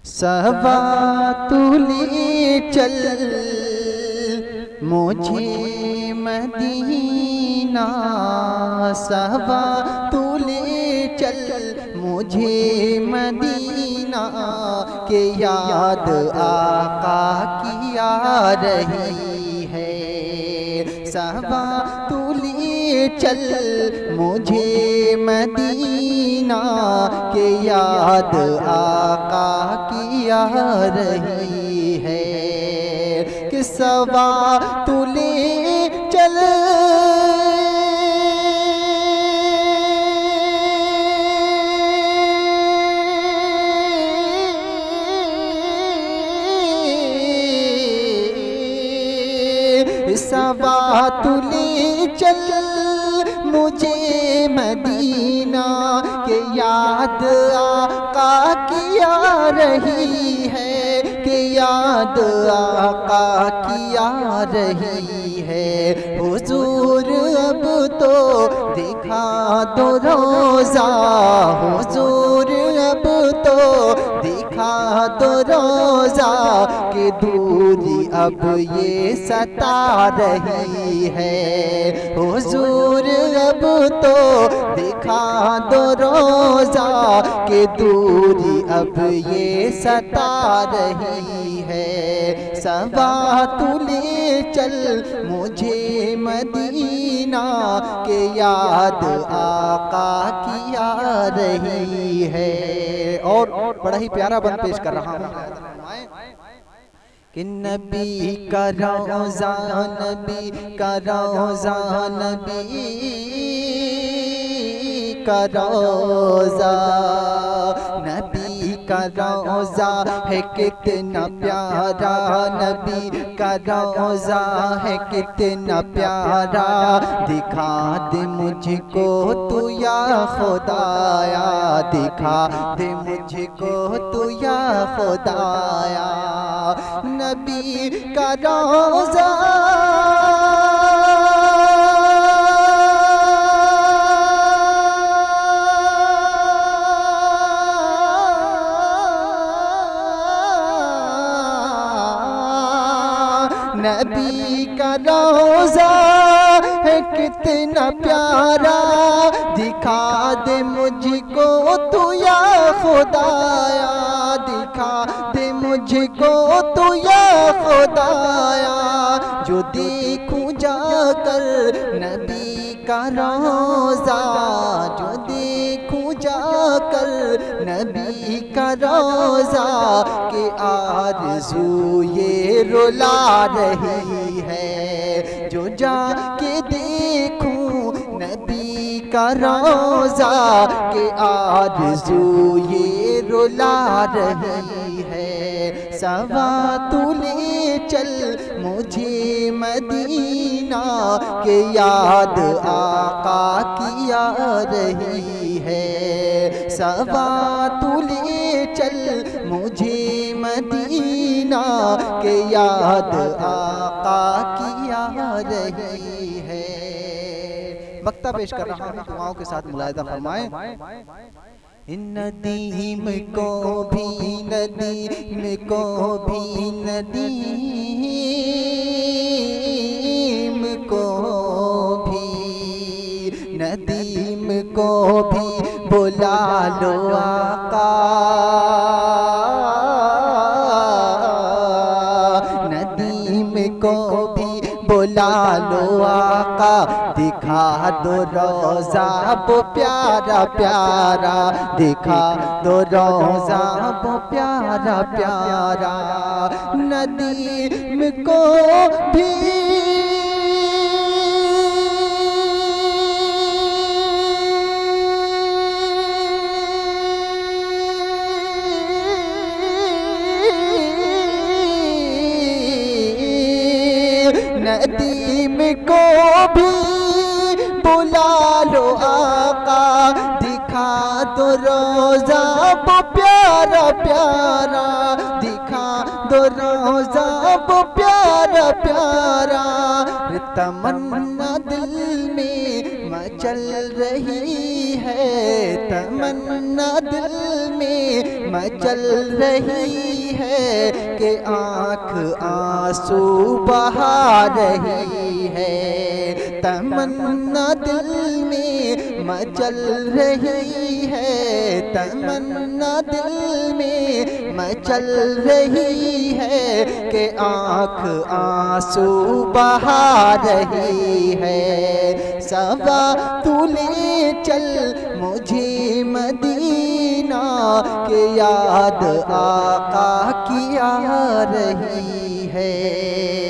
सहबा तूले चल मुझे मदीना, सहबा तूले चल मुझे मदीना, के याद आका की आ रही है। सहबा तूले चल मुझे मदीना, के याद आका की आ रही है। कि सबा तूले चल सबा तूले चल मुझे मदीना, के याद आका की आ रही है। के याद आका की आ रही है। हुजूर अब तो दिखा दो रोज़ा, हुजूर अब तो दिखा दो रोज़ा, कि दूरी अब ये सता रही है। हुजूर अब तो दिखा दो रोज़ा, कि दूरी अब ये सता रही है। सबा तूले चल मुझे मदीना, के याद आका की आ रही है। और बड़ा ही प्यारा बंद पेश कर रहा हूँ कि नबी का रोज़ा, नबी का रोज़ा, नबी का रोज़ा, नबी का रोज़ा है कितना प्यारा, नबी का रोज़ा है कितना प्यारा। दिखा दे मुझको तू या खुदाया, दिखा दे मुझको तू या खुदाया। नबी का रोज़ा नबी का रोज़ा है कितना प्यारा। दिखा दे मुझको तू या खुदाया, दिखा दे मुझको तू या खुदाया। जो देखूं जाकर नबी का रोज़ा, जो देखूं जाकर नबी का रोज़ा, के आरज़ू ये रुला रही है। जो जाके देखूं नबी का रोज़ा, के आरज़ू ये रुला रही है। सबा तूले चल मुझे मदीना, के याद आका की आ रही है। सबा तूले चल मुझे मदीना, के याद आका की आ रही है। वक्ता पेश कर रहा हूँ, दुआओं के साथ मुलाहिज़ा फरमाएं। नदीम को भी, नदीम को भी, नदीम को भी, नदीम को भी बुला लो आका। नदीम को भी बुला लो आका। दिखा दो रोज़ा वो प्यारा प्यारा, दिखा दो रोज़ा वो प्यारा प्यारा। नदीम को भी नदीम को भी बुला लो आका। दिखा दो रोज़ा वो प्यारा प्यारा, दिखा दो रोज़ा वो प्यारा प्यारा। तमन्ना दिल में मचल रही है, है, तमन्ना दिल में मचल रही है कि आँख आंसू बहा रही है। तमन्ना दिल में मचल रही है, तमन्ना दिल में मचल रही है कि आँख आंसू बहा रही है। सवा तू ले चल मुझे मदीना के याद आका की आ रही है।